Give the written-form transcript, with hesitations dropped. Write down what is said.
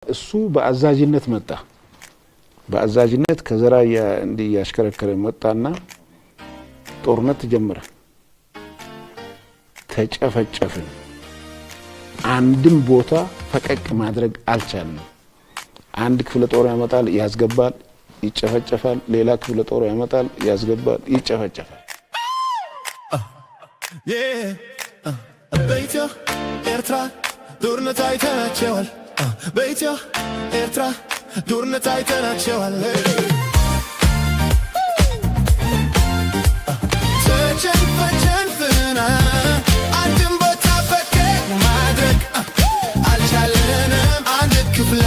እሱ በአዛዥነት መጣ በአዛዥነት ከዘራ እንዲ ያሽከረከረ መጣና ጦርነት ጀመረ ተጨፈጨፈን አንድም ቦታ ፈቀቅ ማድረግ አልቻለም አንድ ክፍለ ጦር ያመጣል ያስገባል ይጨፈጨፋል ሌላ ክፍለ ጦር ያመጣል ያስገባል ይጨፈጨፋል በኢትዮ ኤርትራ ጦርነት አይተናቸዋል በኢትዮ ኤርትራ ጦርነት አይተናቸዋል ተጨፈጨፍና አንድም ቦታ ፈቀቅ ማድረግ አልቻለንም አንድ ክፍለ